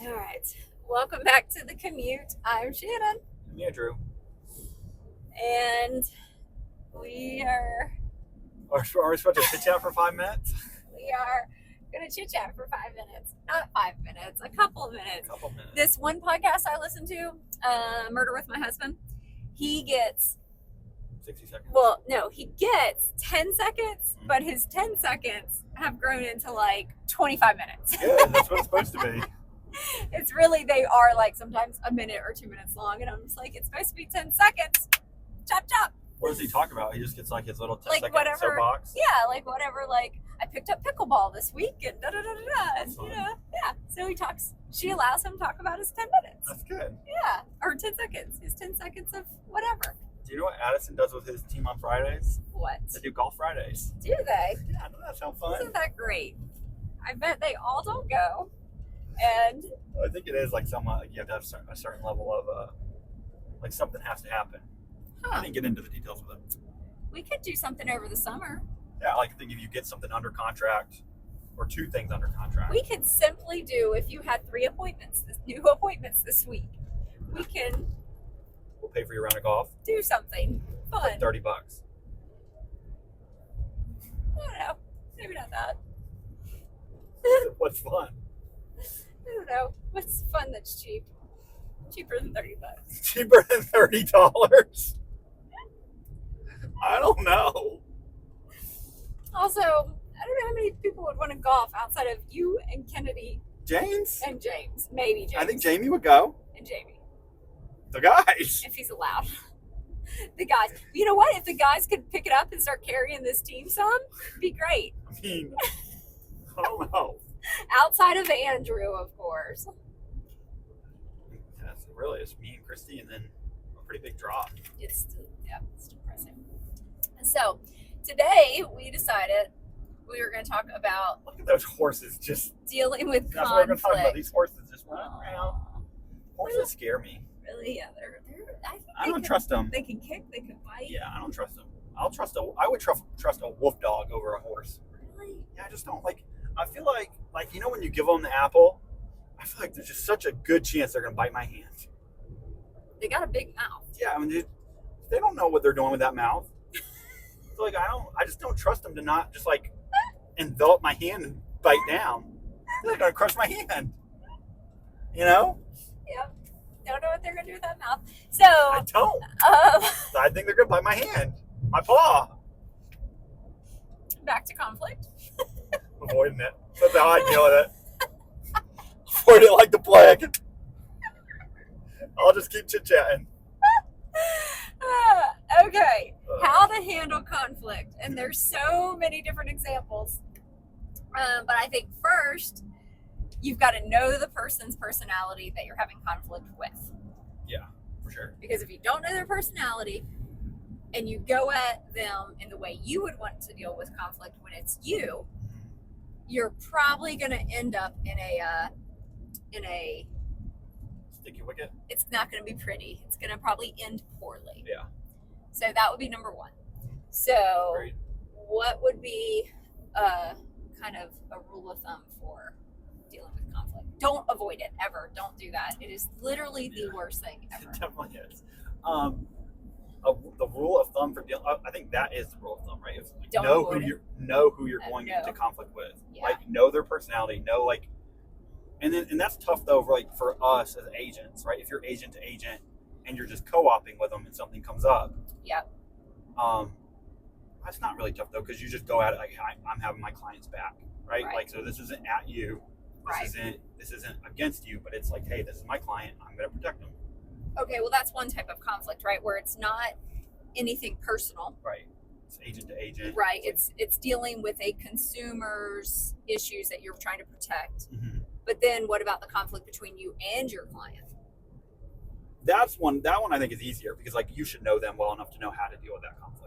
All right. Welcome back to the commute. I'm Shannon, And Andrew. and we are Are we supposed to chit chat for 5 minutes? we are gonna chit chat for 5 minutes. Not 5 minutes, a couple of minutes. A couple minutes. This one podcast I listen to, Murder with My Husband, he gets 60 seconds. well, no, he gets 10 seconds, but his 10 seconds have grown into like 25 minutes. Good, that's what it's supposed to be. It's really, they are like sometimes a minute or 2 minutes long, and I'm just like, it's supposed to be 10 seconds. Chop, chop. What does he talk about? He just gets like his little 10 Like second whatever. soapbox. Yeah, like whatever. Like I picked up pickleball this week, and da da da da da. That's fun. Yeah. So he talks. She allows him to talk about his 10 minutes. That's good. Yeah, or 10 seconds. His 10 seconds of whatever. Do you know what Addison does with his team on Fridays? What They do golf Fridays. do they? Yeah, doesn't that sound fun? Isn't that great? I bet they all don't go. And I think it is like somewhat like you have to have a certain level of like something has to happen. I didn't get into the details with it. we could do something over the summer. Yeah, I like to think if you get something under contract or 2 things under contract. We could simply do, if you had 3 appointments, new appointments this week, we can We'll pay for your round of golf. do something fun. Like $30. I don't know. Maybe not that. What's fun? I don't know. What's fun that's cheap? Cheaper than $30. Cheaper than $30? I don't know. Also, I don't know how many people would want to golf outside of you and Kennedy James? and James. Maybe James. I think Jamie would go. And Jamie, The guys. if he's allowed. The guys. You know what? If the guys could pick it up and start carrying this team some, it'd be great. I mean, I don't know. Outside of Andrew, of course. That's really it's me and Christy and then a pretty big drop. It's depressing. So today we decided we were going to talk about Look at those horses just. dealing with That's what we're going to talk about. conflict. These horses just running around. Horses scare me. Really? Yeah, they're I don't trust them. They can kick, they can bite. Yeah, I don't trust them. I would trust a wolf dog over a horse. Really? Yeah, I just don't like. I feel like you know when you give them the apple, I feel like there's just such a good chance they're gonna bite my hand. They got a big mouth. Yeah, I mean they don't know what they're doing with that mouth. So like I just don't trust them to not just like envelop my hand and bite down. They're gonna crush my hand. You know? Yep. Don't know what they're going to do with that mouth. I So, don't. um, I think they're gonna bite my hand, my paw. back to conflict. Avoiding it. That's how I deal with it. Avoid it like the plague. I'll just keep chit chatting. Okay. How to handle conflict. And there's so many different examples. But I think first, you've got to know the person's personality that you're having conflict with. Yeah, for sure. Because if you don't know their personality and you go at them in the way you would want to deal with conflict when it's you, you're probably going to end up in a Sticky wicket. it's not going to be pretty. It's going to probably end poorly. Yeah. So that would be number one. So Great. what would be kind of a rule of thumb for dealing with conflict? Don't avoid it ever. Don't do that. It is literally the worst thing ever. It definitely is. The rule of thumb for dealing. I think that is the rule of thumb, right? Don't know avoid who it. you're know who you're Uh, going no. into conflict with. Yeah. Like know their personality. Know like, and that's tough though. For us as agents, right? If you're agent to agent and you're just co-oping with them and something comes up. Yep. That's not really tough though because you just go at it like I'm having my client's back, right? Right. Like so this isn't at you. This isn't against you, but it's like, hey, this is my client. I'm going to protect them. Okay, well that's one type of conflict, right? Where it's not anything personal. Right. It's agent to agent. Right. It's dealing with a consumer's issues that you're trying to protect. Mm-hmm. But then what about the conflict between you and your client? That one I think is easier because like you should know them well enough to know how to deal with that conflict.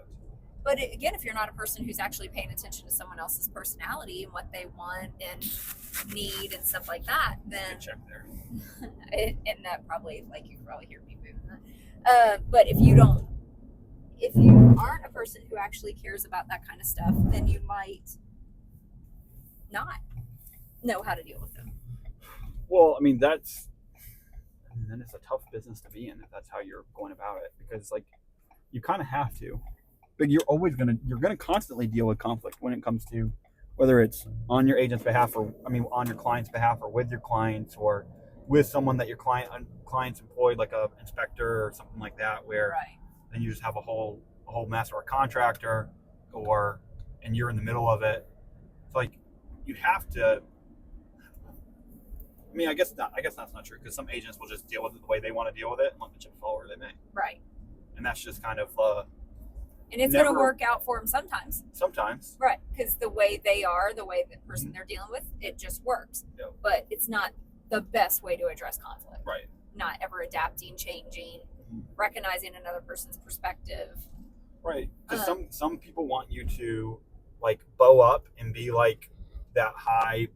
But again, if you're not a person who's actually paying attention to someone else's personality and what they want and need and stuff like that, then Good check there. and that probably, like, you can probably hear me moving that. But if you aren't a person who actually cares about that kind of stuff, then you might not know how to deal with them. Well, I mean, then it's a tough business to be in if that's how you're going about it, because like you kind of have to, but you're gonna constantly deal with conflict when it comes to whether it's on your agent's behalf or on your client's behalf, or with your clients, or with someone that your client's employed, like a inspector or something like that, where Right. then you just have a whole mess, or a contractor, and you're in the middle of it. It's like you have to. I guess not. I guess that's not true, because some agents will just deal with it the way they want to deal with it and let the chips fall where they may. Right. And that's just kind of. And it's going to work out for them sometimes. Sometimes. Right. Because the way they are, the way the person they're dealing with, it just works. Yep. But it's not the best way to address conflict. Right. Not ever adapting, changing, recognizing another person's perspective. Right. Because some people want you to like bow up and be like that high,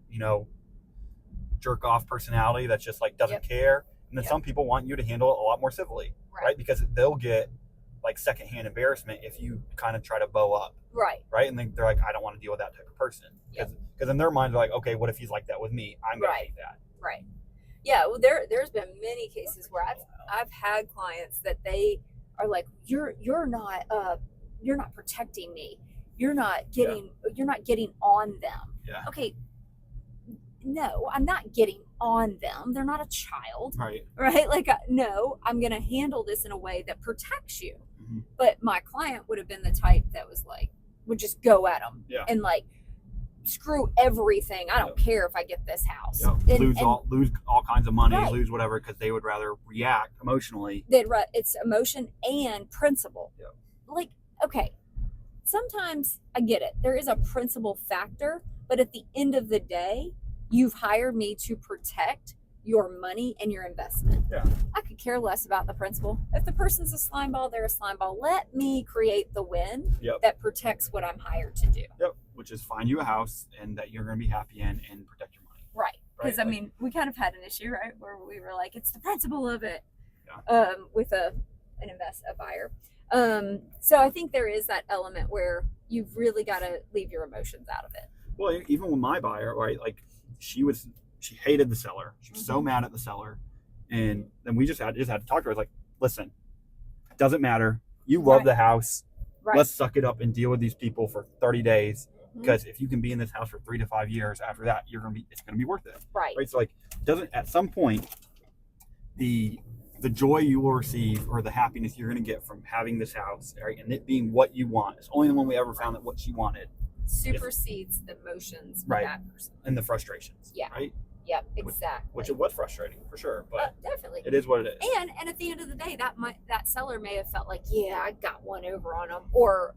jerk off personality that's just like doesn't care. And then some people want you to handle it a lot more civilly. Right. Because they'll get like secondhand embarrassment if you kind of try to bow up. Right. Right. And then they're like, I don't want to deal with that type of person. Because in their mind, they're like, okay, what if he's like that with me? I'm going to hate that. Right. Yeah. Well, there's been many cases where I've had clients that they are like, you're not protecting me. You're not getting on them. Yeah. Okay. No, I'm not getting on them. They're not a child. Right. Right. Like, no, I'm going to handle this in a way that protects you. Mm-hmm. But my client would have been the type that was like, would just go at them and like, screw everything. I don't care if I get this house. Yeah. Lose all kinds of money, lose whatever, because they would rather react emotionally. It's emotion and principle. Yeah. Like, okay, sometimes I get it. There is a principle factor, but at the end of the day, you've hired me to protect your money and your investment. Yeah. I could care less about the principle. If the person's a slime ball, they're a slime ball. Let me create the win that protects what I'm hired to do. Yep. Which is find you a house and that you're going to be happy in and protect your money. Right. Because we kind of had an issue, right, where we were like, it's the principle of it. Yeah. With a buyer. So I think there is that element where you've really got to leave your emotions out of it. Well, even with my buyer, right, like she hated the seller. She was so mad at the seller. And then we just had to talk to her. I was like, listen, it doesn't matter. You love the house. Right. Let's suck it up and deal with these people for 30 days. Because if you can be in this house for 3 to 5 years after that, it's going to be worth it. Right. So like, at some point, the joy you will receive, or the happiness you're going to get from having this house, right, and it being what you want, it's only the one we ever found that what she wanted supersedes the emotions of that person and the frustrations. Yeah. Right. Yep. Exactly. Which it was frustrating for sure, but definitely it is what it is. And at the end of the day, that seller may have felt like, I got one over on them, or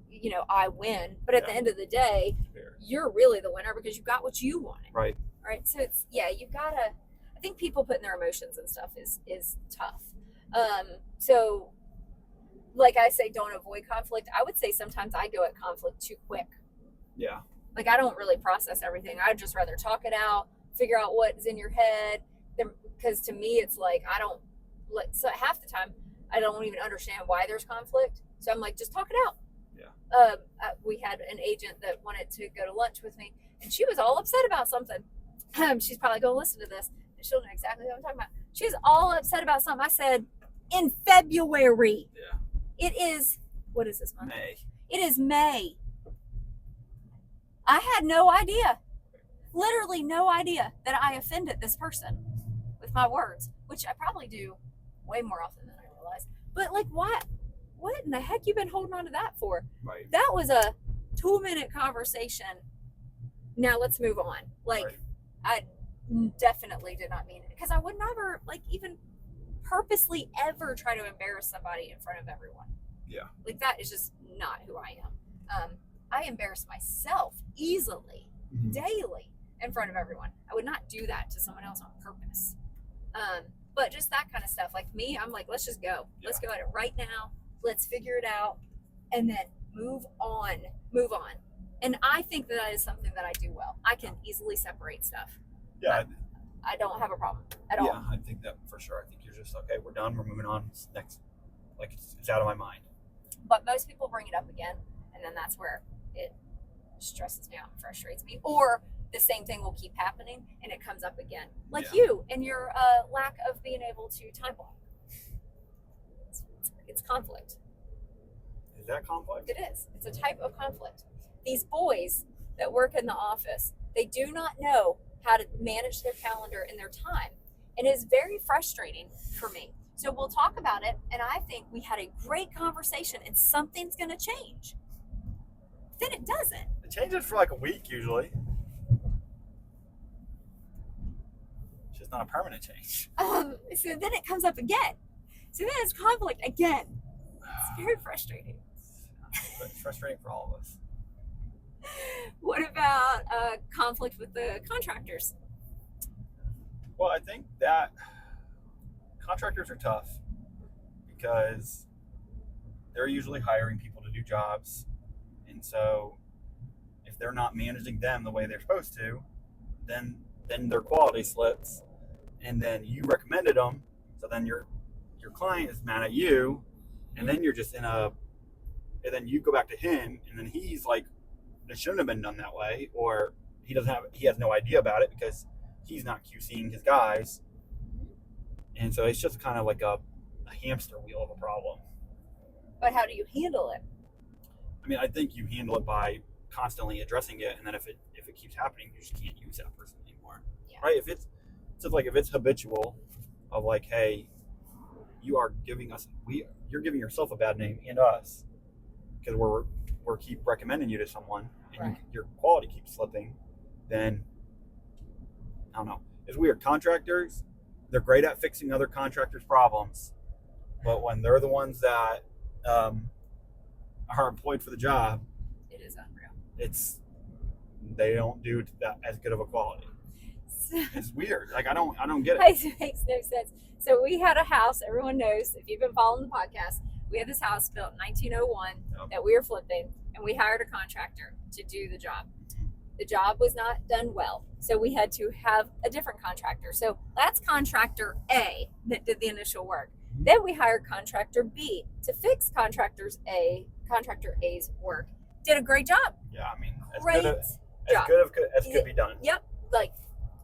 I win. But at the end of the day, you're really the winner because you got what you wanted. Right. Right. So it's you gotta. I think people putting their emotions and stuff is tough. So, like I say, don't avoid conflict. I would say sometimes I go at conflict too quick. Yeah. Like, I don't really process everything. I'd just rather talk it out, figure out what's in your head. Because to me, it's like, so half the time, I don't even understand why there's conflict. So I'm like, just talk it out. Yeah. We had an agent that wanted to go to lunch with me, and she was all upset about something. She's probably going to listen to this, and she'll know exactly what I'm talking about. She was all upset about something. I said, in February. Yeah. It is, what is this month? May. It is May. I had no idea, literally no idea, that I offended this person with my words, which I probably do way more often than I realize. But like, what in the heck you been holding on to that for? Right. That was a 2-minute conversation. Now let's move on. Like, I definitely did not mean it, because I would never even purposely ever try to embarrass somebody in front of everyone. Yeah. Like, that is just not who I am. I embarrass myself easily, daily, in front of everyone. I would not do that to someone else on purpose. But just that kind of stuff. Like me, I'm like, let's just go. Yeah. Let's go at it right now. Let's figure it out, and then move on. And I think that is something that I do well. I can easily separate stuff. Yeah. I don't have a problem at all. Yeah, I think that for sure. I think you're just, okay, we're done. We're moving on. It's next. Like, it's out of my mind. But most people bring it up again, and then that's where it stresses me out and frustrates me. Or the same thing will keep happening and it comes up again. Like Yeah. you and your lack of being able to time block. It's conflict. Is that conflict? It is. It's a type of conflict. These boys that work in the office, they do not know how to manage their calendar and their time. And it's very frustrating for me. So we'll talk about it, and I think we had a great conversation, and something's going to change. Then it doesn't. It changes for like a week usually. It's just not a permanent change. So then it comes up again. So then it's conflict again. It's very frustrating. It's frustrating for all of us. What about conflict with the contractors? Well, I think that contractors are tough because they're usually hiring people to do jobs. And so if they're not managing them the way they're supposed to, then their quality slips. And then you recommended them. So then your client is mad at you. And then you're just and then you go back to him, and then he's like, it shouldn't have been done that way, or he has no idea about it because he's not QCing his guys. And so it's just kind of like a hamster wheel of a problem. But how do you handle it? I mean, I think you handle it by constantly addressing it, and then if it keeps happening, you just can't use that person anymore. Yeah. Right? If it's habitual of like, hey, you're giving yourself a bad name and us because we're keep recommending you to someone, and right. your quality keeps slipping, then I don't know. It's weird. Contractors, they're great at fixing other contractors' problems, but when they're the ones that are employed for the job, it is unreal. They don't do that as good of a quality. It's weird. Like I don't get it. It makes no sense. So we had a house. Everyone knows, if you've been following the podcast, we had this house built in 1901 that we were flipping, and we hired a contractor to do the job. The job was not done well, so we had to have a different contractor. So that's contractor A that did the initial work. Then we hired contractor B to fix contractor A's work. Did a great job. Yeah, I mean, as job. good as could be done. Yep, like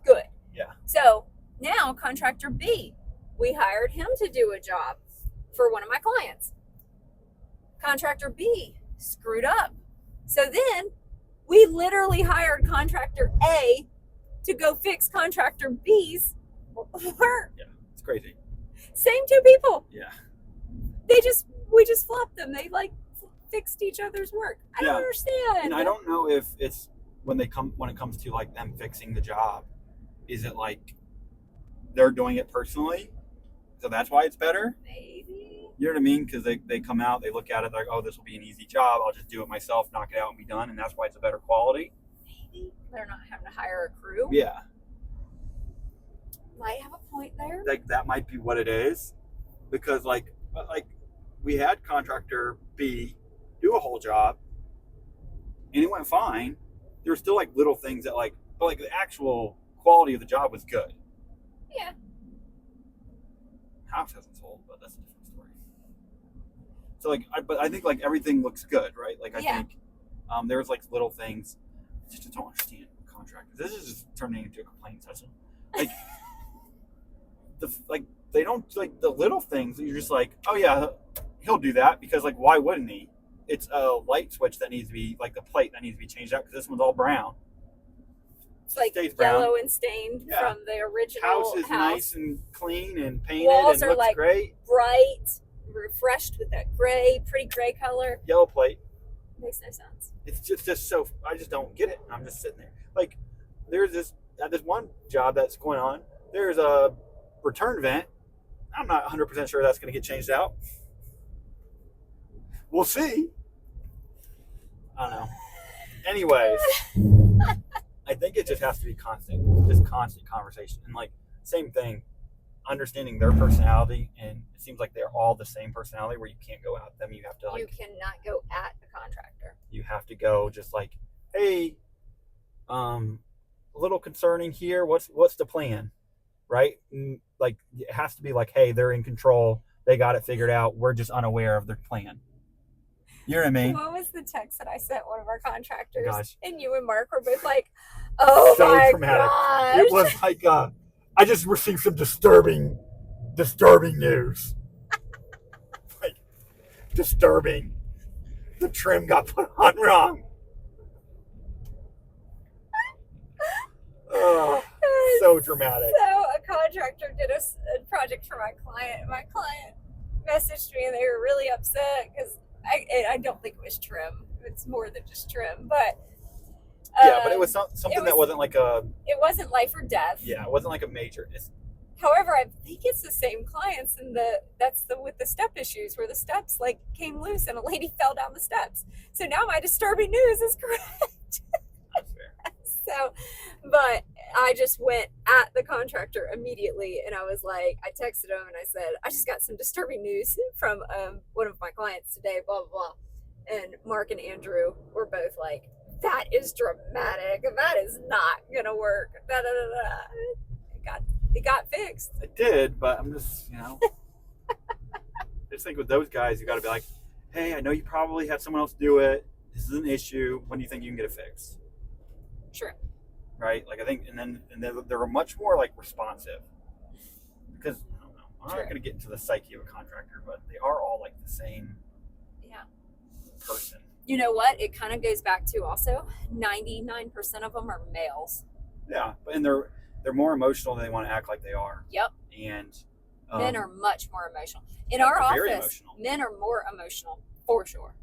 good. Yeah. So now contractor B, we hired him to do a job for one of my clients. Contractor B screwed up. So then we literally hired contractor A to go fix contractor B's work. Yeah, it's crazy. Same two people. Yeah. We just flopped them. They like fixed each other's work. I don't understand. And I don't know if it's when it comes to like them fixing the job, is it like they're doing it personally, so that's why it's better? Maybe. You know what I mean? Because they come out, they look at it, they're like, oh, this will be an easy job. I'll just do it myself, knock it out, and be done. And that's why it's a better quality. Maybe they're not having to hire a crew. Yeah. Might have a point there. Like that might be what it is, because like we had contractor B do a whole job, and it went fine. There were still like little things that but like the actual quality of the job was good. Yeah. House hasn't sold, but that's a different story. So like, but I think like everything looks good, right? Like I think there's like little things. I just don't understand contractors. This is just turning into a complaint session. Like they don't like the little things that you're just like, oh yeah, he'll do that because like why wouldn't he? It's a light switch that needs to be like the plate that needs to be changed out because this one's all brown. It's like yellow and stained from the original house. Is nice and clean and painted. Walls and are looks like great. Bright, refreshed with that pretty gray color. Yellow plate. Makes no sense. It's just so I just don't get it. I'm just sitting there. Like there's this one job that's going on. There's a return vent. I'm not 100% sure that's going to get changed out. We'll see. I don't know. Anyways, I think it just has to be constant conversation. And like, same thing, understanding their personality. And it seems like they're all the same personality where you can't go at them. You have to you cannot go at the contractor. You have to go just like, hey, a little concerning here. What's the plan? Right? Like, it has to be like, hey, they're in control. They got it figured out. We're just unaware of their plan. You know what I mean? What was the text that I sent one of our contractors? Gosh. And you and Mark were both like, oh So my dramatic. gosh. It was like, I just received some disturbing news. Like, disturbing. The trim got put on wrong. Oh, so dramatic. So a contractor did a project for my client. My client messaged me and they were really upset because I don't think it was trim. It's more than just trim, but yeah, but it was something that wasn't like a. It wasn't life or death. Yeah, it wasn't like a major. However, I think it's the same clients, and that's with the step issues where the steps like came loose and a lady fell down the steps. So now my disturbing news is correct. That's fair. So, but I just went at the contractor immediately, and I was like, I texted him and I said, I just got some disturbing news from one of my clients today, blah blah blah. And Mark and Andrew were both like, that is dramatic. That is not gonna work. Da, da, da, da. It got fixed. It did, but I'm just, I just think with those guys, you got to be like, hey, I know you probably had someone else do it. This is an issue. When do you think you can get it fixed? Sure. Right? Like, I think, and they're much more like responsive because I don't know. I'm not going to get into the psyche of a contractor, but they are all like the same. Yeah. Person. You know what? It kind of goes back to also 99% of them are males. Yeah, and they're more emotional than they want to act like they are. Yep. And men are much more emotional. In our very office, emotional. men are more emotional for sure.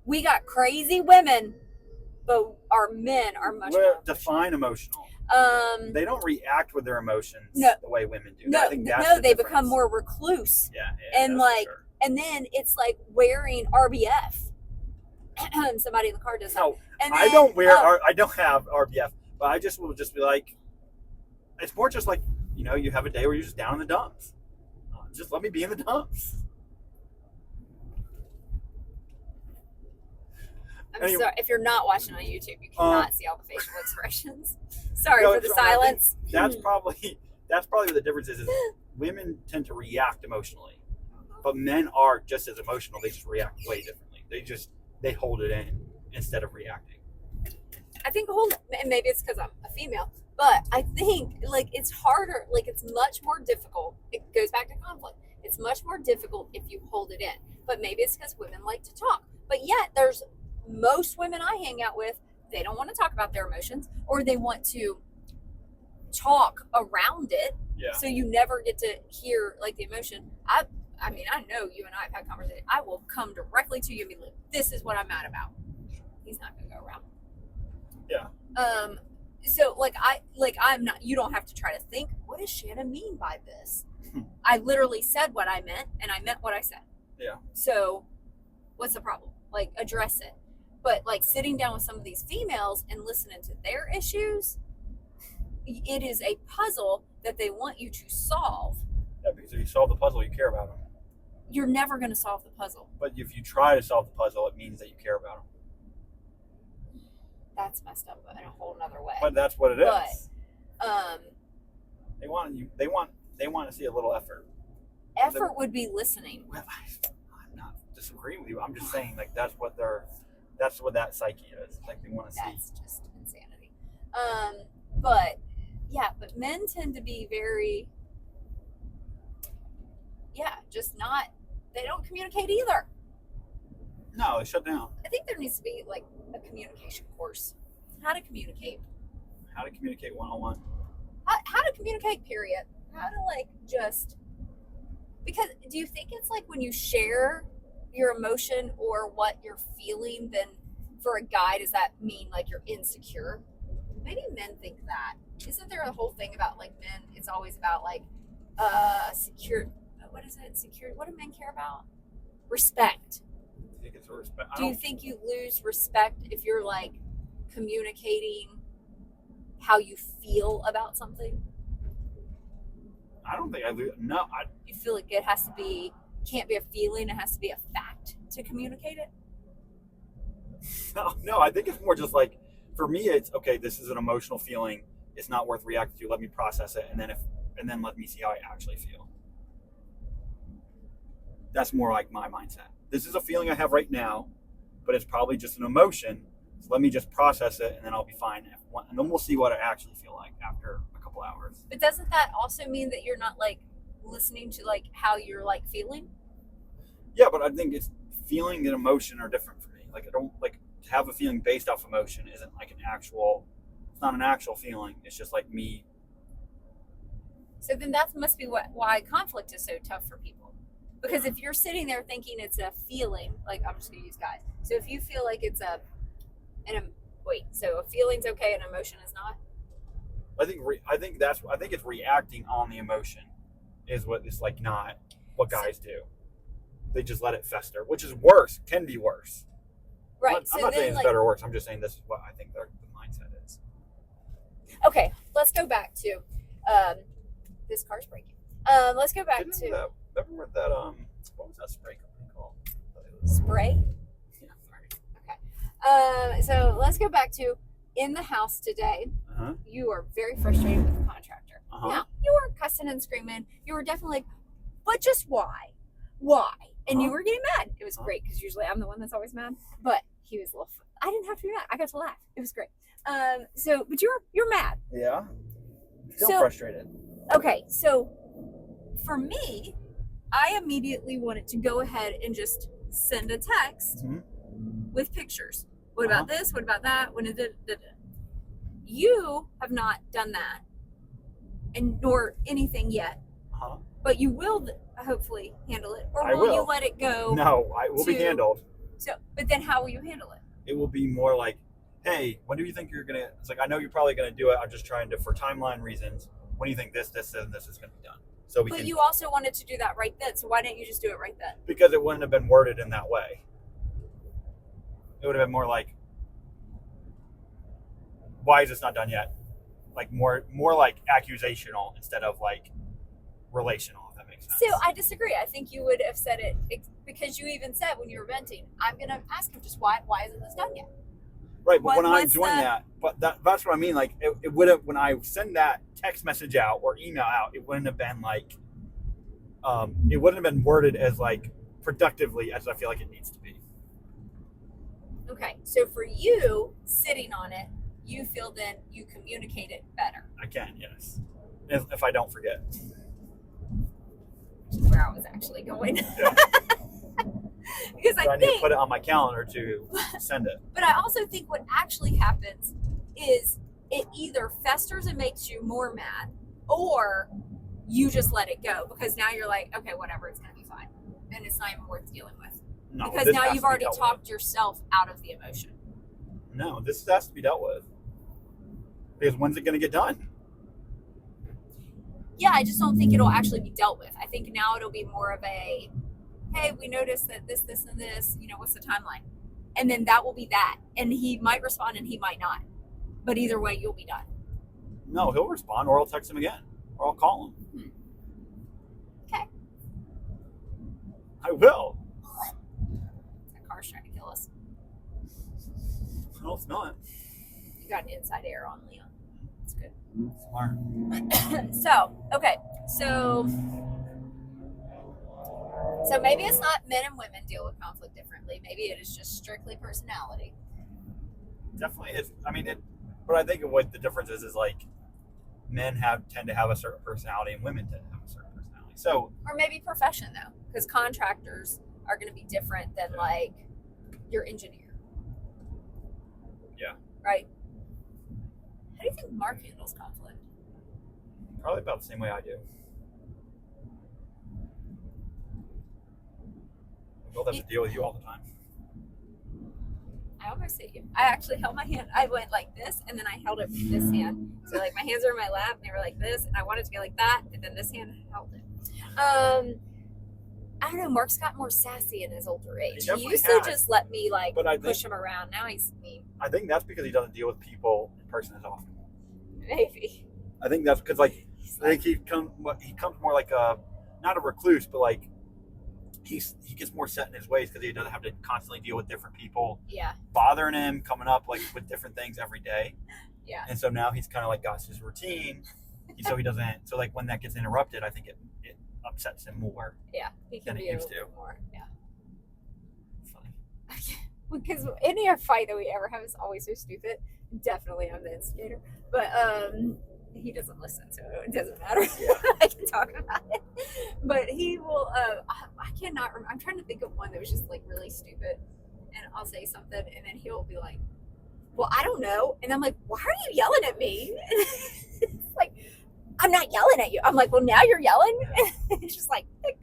We got crazy women, but our men are much more define emotional. They don't react with their emotions the way women do. No, I think that's they become more recluse. Yeah, and like, sure. And then it's like wearing RBF. Somebody in the car does that. No, and then, I don't wear. I don't have RBF, but I will just be like. It's more just like, you have a day where you're just down in the dumps. Just let me be in the dumps. I'm sorry. If you're not watching on YouTube, you cannot see all the facial expressions. Sorry for the silence. That's probably what the difference is women tend to react emotionally. But men are just as emotional. They just react way differently. They hold it in instead of reacting. I think and maybe it's because I'm a female. But I think, like, it's harder, like, it's much more difficult. It goes back to conflict. It's much more difficult if you hold it in. But maybe it's because women like to talk. But yet, there's most women I hang out with, they don't want to talk about their emotions, or they want to talk around it. Yeah. So you never get to hear, like, the emotion. I mean, I know you and I have had conversations. I will come directly to you and be like, this is what I'm mad about. He's not going to go around. Yeah. So I'm not, you don't have to try to think, what does Shannon mean by this? I literally said what I meant and I meant what I said. Yeah. So what's the problem? Like, address it. But like sitting down with some of these females and listening to their issues, it is a puzzle that they want you to solve. Yeah, because if you solve the puzzle, you care about them. You're never going to solve the puzzle. But if you try to solve the puzzle, it means that you care about them. That's messed up in a whole nother way. But that's what it is. They want to see a little effort. Effort would be listening. Well, I'm not disagreeing with you. I'm just saying, like, that's what that psyche is. Like, they want to see. That's just insanity. But men tend to be very, just not. They don't communicate either. No, they shut down. I think there needs to be like a communication course. How to communicate. How to communicate one-on-one. How to communicate, period. How to because do you think it's like when you share your emotion or what you're feeling, then for a guy, does that mean like you're insecure? Maybe men think that. Isn't there a whole thing about like men? It's always about like secure. What is it? Secure. What do men care about? Respect. Do you think you lose respect if you're like communicating how you feel about something? I don't think I lose. No, You feel like it can't be a feeling. It has to be a fact to communicate it. No, I think it's more just like, for me, it's okay. This is an emotional feeling. It's not worth reacting to. Let me process it, and then let me see how I actually feel. That's more like my mindset. This is a feeling I have right now. but it's probably just an emotion. So let me just process it, and then I'll be fine. And then we'll see what I actually feel like after a couple hours. But doesn't that also mean that you're not like listening to like how you're like feeling? Yeah, but I think it's feeling and emotion are different for me. Like I don't like to have a feeling based off emotion isn't like an actual. It's not an actual feeling. It's just like me. So then that must be why conflict is so tough for people. Because if you're sitting there thinking it's a feeling, like I'm just gonna use guys. So if you feel like it's a feeling's okay and emotion is not. I think it's reacting on the emotion, is what is like not what guys do. They just let it fester, which is worse. Can be worse. Right. I'm not saying it's better or worse. I'm just saying this is what I think the mindset is. Okay, let's go back to this car's breaking. Let's go back to remember that what was that spray company called? Spray. Yeah, sorry. Okay. So let's go back to in the house today. Uh-huh. You are very frustrated with the contractor. Uh-huh. Now you were cussing and screaming. You were definitely like, but just why? Why? And you were getting mad. It was great because usually I'm the one that's always mad. But he was a little. I didn't have to be mad. I got to laugh. It was great. But you're mad. Yeah. Still frustrated. Okay, so for me, I immediately wanted to go ahead and just send a text with pictures. What about this? What about that? You have not done that, nor anything yet. But you will hopefully handle it, or will you let it go? No, it will be handled. So, but then how will you handle it? It will be more like, hey, when do you think you're gonna? It's like I know you're probably gonna do it. I'm just trying to, for timeline reasons. When do you think this, and this is gonna be done? So But you also wanted to do that right then. So why didn't you just do it right then? Because it wouldn't have been worded in that way. It would have been more like, why is this not done yet? Like more like accusational instead of like relational, if that makes sense. So I disagree. I think you would have said it because you even said when you were venting, I'm going to ask him just why isn't this done yet? Right, but when I'm doing that, but that's what I mean. Like it would have, when I send that text message out or email out, it wouldn't have been like, it wouldn't have been worded as like productively as I feel like it needs to be. Okay, so for you sitting on it, you feel then you communicate it better. I can, yes, if I don't forget. Which is where I was actually going. Yeah. Because I need to put it on my calendar to send it. But I also think what actually happens is it either festers and makes you more mad, or you just let it go because now you're like, okay, whatever, it's going to be fine. And it's not even worth dealing with. No, because now you've already talked yourself out of the emotion. No, this has to be dealt with. Because when's it going to get done? Yeah, I just don't think it'll actually be dealt with. I think now it'll be more of a, hey, we noticed that this, and this, what's the timeline? And then that will be that. And he might respond and he might not. But either way, you'll be done. No, he'll respond, or I'll text him again, or I'll call him. Okay. I will. That car's trying to kill us. No, it's not. You got an inside air on Leon. That's good. Smart. So maybe it's not men and women deal with conflict differently. Maybe it is just strictly personality. Definitely is. I mean, but I think what the difference is like men tend to have a certain personality and women tend to have a certain personality. So, or maybe profession though, because contractors are going to be different than like your engineer. Yeah. Right. How do you think Mark handles conflict? Probably about the same way I do. I both have to deal with you all the time. I almost hit you. I actually held my hand. I went like this, and then I held it with this hand. So like my hands are in my lap, and they were like this, and I wanted to go like that, and then this hand held it. I don't know. Mark's got more sassy in his older age. He used to just let me push him around. Now he's mean. I think that's because he doesn't deal with people in person as often. Maybe. I think that's because I think he comes more like not a recluse, but like he gets more set in his ways because he doesn't have to constantly deal with different people. Yeah. Bothering him, coming up like with different things every day. Yeah. And so now he's kind of like got his routine, so he doesn't. So like when that gets interrupted, I think it upsets him more. Yeah, he can than be it used to. more. Yeah. It's funny. because any fight that we ever have is always so stupid. Definitely I'm the instigator, but he doesn't listen, so it doesn't matter. Yeah. I can talk about it, but he will. I cannot remember. I'm trying to think of one that was just like really stupid, and I'll say something, and then he'll be like, "Well, I don't know," and I'm like, "Why are you yelling at me?" It's like, I'm not yelling at you. I'm like, "Well, now you're yelling." It's just like, pick.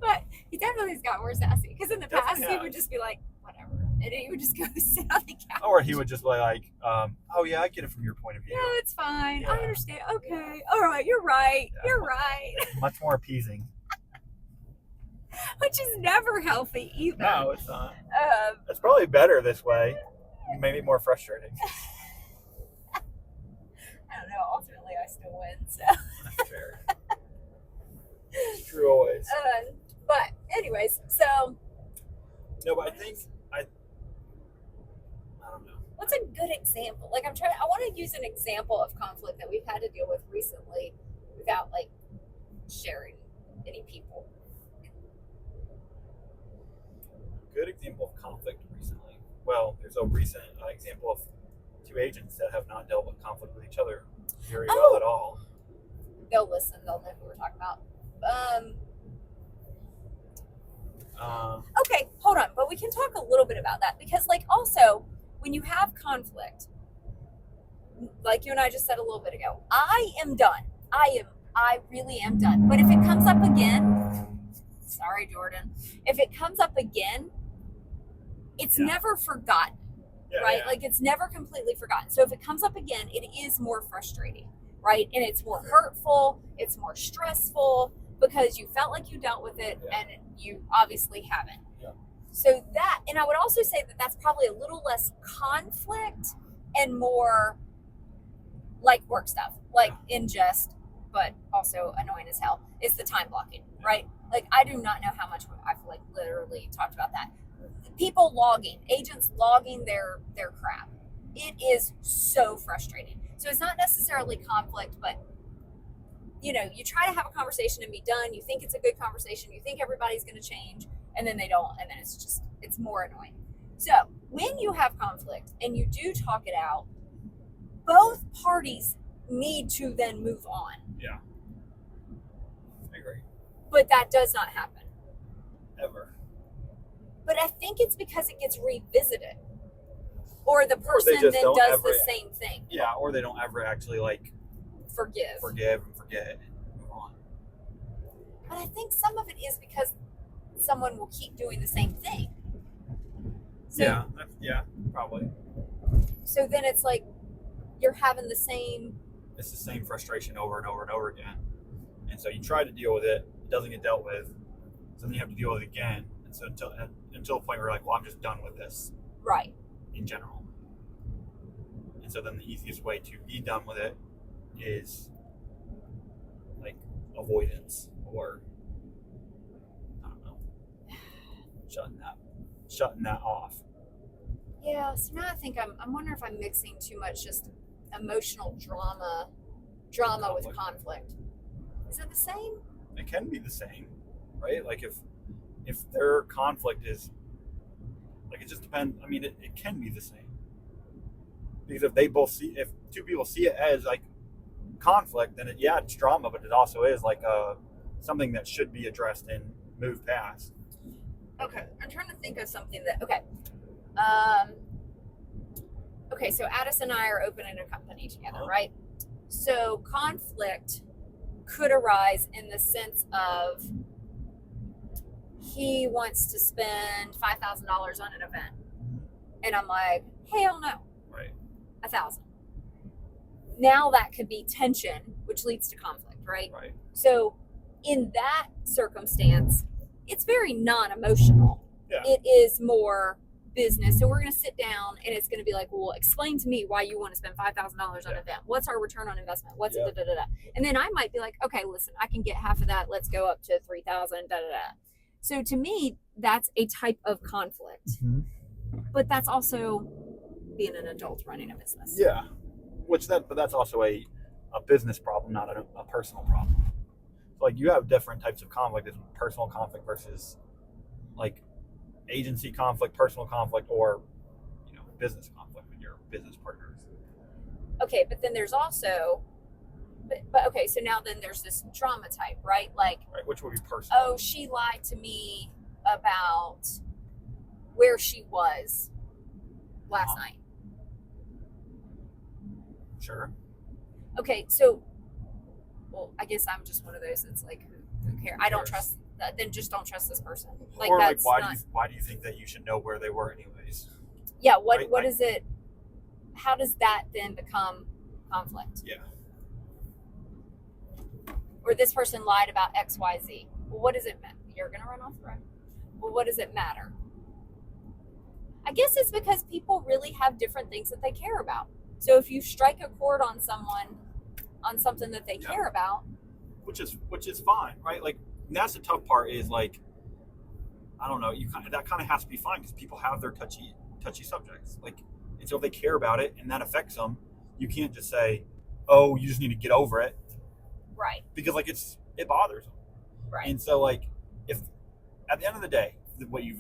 But he definitely has got more sassy because in the past he would just be like, whatever, and he would just go sit on the couch. Or he would just be like, oh yeah, I get it from your point of view. Yeah, it's fine. I understand. Okay. All right. You're right. Yeah. You're right. Much more appeasing. Which is never healthy either. No, it's not. It's probably better this way. Maybe more frustrating. I don't know. Ultimately, I still win. So. That's fair. It's true always. But anyways, so. No, but I think I don't know. What's a good example? Like I want to use an example of conflict that we've had to deal with recently without like sharing any people. Good example of conflict recently. Well, there's a recent example of two agents that have not dealt with conflict with each other very well at all. They'll listen. They'll know who we're talking about. Okay, hold on. But we can talk a little bit about that because, like, also when you have conflict, like you and I just said a little bit ago, I am done. I really am done. But if it comes up again, sorry, Jordan, if it comes up again, it's never forgotten, right? Like it's never completely forgotten. So if it comes up again, it is more frustrating, right? And it's more hurtful. It's more stressful because you felt like you dealt with it and you obviously haven't. Yeah. So that, and I would also say that that's probably a little less conflict and more like work stuff, like in jest, but also annoying as hell, is the time blocking, right? Like I do not know how much I've like literally talked about that. People logging, agents logging their crap. It is so frustrating. So it's not necessarily conflict, but you know, you try to have a conversation and be done. You think it's a good conversation. You think everybody's going to change, and then they don't. And then it's more annoying. So when you have conflict and you do talk it out, both parties need to then move on. Yeah. I agree. But that does not happen. Ever. But I think it's because it gets revisited. Or the person then does the same thing. Yeah, or they don't ever actually like forgive and forget and move on. But I think some of it is because someone will keep doing the same thing. So, yeah, probably. So then it's like you're having it's the same frustration over and over and over again. And so you try to deal with it, it doesn't get dealt with, so then you have to deal with it again. And so until a point where you're like, well, I'm just done with this. Right. In general. And so then the easiest way to be done with it is like avoidance or I don't know, shutting that off. Yeah, so now I think I'm wondering if I'm mixing too much just emotional drama with conflict. Is it the same? It can be the same, right? Like if their conflict is like, it just depends. I mean, it can be the same because if two people see it as like conflict, then it's drama, but it also is like something that should be addressed and moved past. Okay, I'm trying to think of something that okay, so Addis and I are opening a company together, right? So conflict could arise in the sense of he wants to spend $5,000 on an event, and I'm like, hell no, right? 1,000. Now that could be tension, which leads to conflict, right? Right. So in that circumstance, it's very non-emotional. Yeah. It is more business. So we're going to sit down and it's going to be like, well, explain to me why you want to spend $5,000 on an event. What's our return on investment? What's da da da da? And then I might be like, okay, listen, I can get half of that. Let's go up to 3,000 da da da. So to me, that's a type of conflict. Mm-hmm. But that's also being an adult running a business. Yeah. But that's also a business problem, not a personal problem. So, like, you have different types of conflict. There's personal conflict versus like agency conflict, personal conflict, or business conflict with your business partners. Okay, but then there's also, but okay, so now then there's this drama type, right? Like, right, which would be personal. Oh, she lied to me about where she was last night. Sure. Okay, so, well, I guess I'm just one of those that's like, who cares? I don't trust. Then just don't trust this person. Like, or that's like, not, why do you think that you should know where they were anyways? Yeah. What is it? How does that then become conflict? Yeah. Or this person lied about X, Y, Z. Well, what does it matter? You're gonna run off the road. Well, what does it matter? I guess it's because people really have different things that they care about. So if you strike a chord on someone on something that they care about, which is fine, right? Like, that's the tough part is like, I don't know, that kind of has to be fine because people have their touchy subjects, like, and so if they care about it and that affects them, you can't just say, oh, you just need to get over it, right? Because like it bothers them, right? And so like, if at the end of the day, what you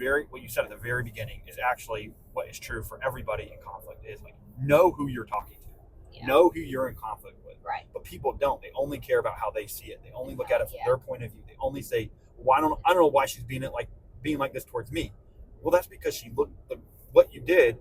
said at the very beginning is actually what is true for everybody in conflict is like, know who you're talking to, know who you're in conflict with, right? But people don't. They only care about how they see it. They only look at it from their point of view. They only say, well, I don't know why she's being like this towards me. Well, that's because she looked what you did.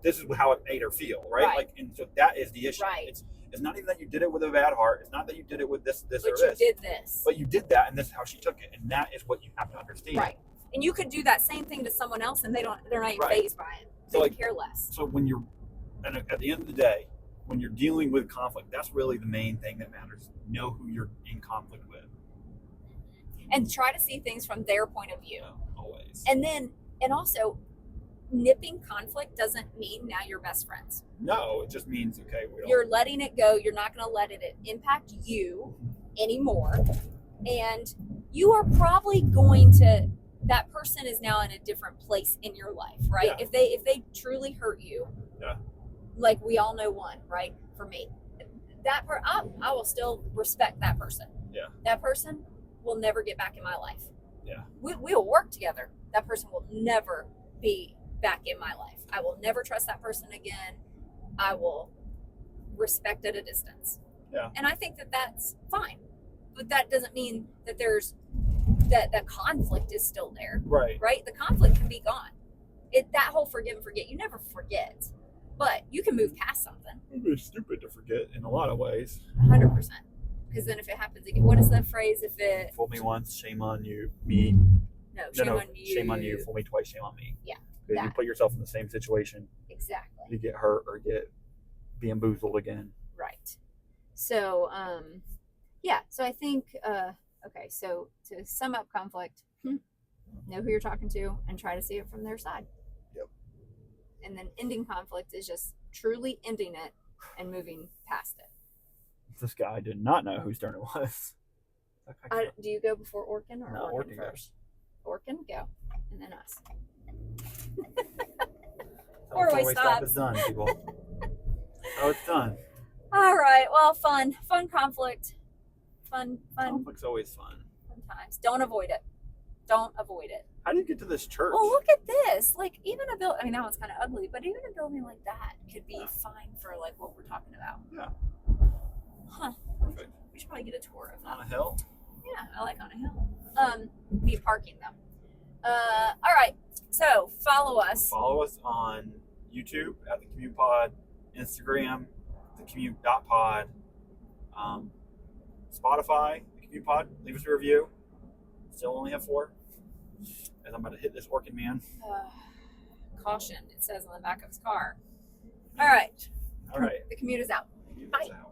This is how it made her feel, right? Like, and so that is the issue. Right. It's not even that you did it with a bad heart. It's not that you did it with this or this. But you did this. But you did that, and this is how she took it, and that is what you have to understand. Right. And you could do that same thing to someone else, and they're not even fazed by it. They care less. So and at the end of the day, when you're dealing with conflict, that's really the main thing that matters. Know who you're in conflict with. And try to see things from their point of view. Always. And also, nipping conflict doesn't mean now you're best friends. No, it just means, okay, you're letting it go. You're not going to let it impact you anymore. And you are probably going to, that person is now in a different place in your life, right? Yeah. If they truly hurt you, like we all know one, right? For me, I will still respect that person. Yeah. That person will never get back in my life. Yeah. We will work together. That person will never be back in my life. I will never trust that person again. I will respect at a distance. Yeah. And I think that that's fine. But that doesn't mean that that conflict is still there. Right. Right? The conflict can be gone. That whole forgive and forget, you never forget. But you can move past something. It's stupid to forget in a lot of ways. 100%. Because then if it happens again, what is that phrase? If it fool me once, shame on you, me. No, on you. Shame on you. Fool me twice, shame on me. Yeah. Because you put yourself in the same situation. Exactly. You get hurt or get bamboozled again. Right. So, So I think, okay. So to sum up conflict, know who you're talking to and try to see it from their side. Yep. And then ending conflict is just truly ending it and moving past it. This guy did not know whose turn it was. Do you go before Orkin or no, Orkin first? Orkin, go. And then us. Four-way stop is done, people. Oh, it's done. All right. Well, fun conflict. Fun. Conflict's always fun. Fun times. Don't avoid it. Don't avoid it. How do you get to this church? Well, look at this. Like, even a building, I mean, that one's kind of ugly, but even a building like that could be fine for, like, what we're talking about. Yeah. Huh. Perfect. We should probably get a tour of that. On a hill? Yeah, I like on a hill. Be parking, though. All right. So, follow us. Follow us on YouTube at the Commute Pod, Instagram, the Commute.pod, Spotify, the Commute Pod. Leave us a review. Still only have 4. As I'm about to hit this Orkin man. Caution, it says on the back of his car. All right. All right. The commute is out. Commute Bye. is out.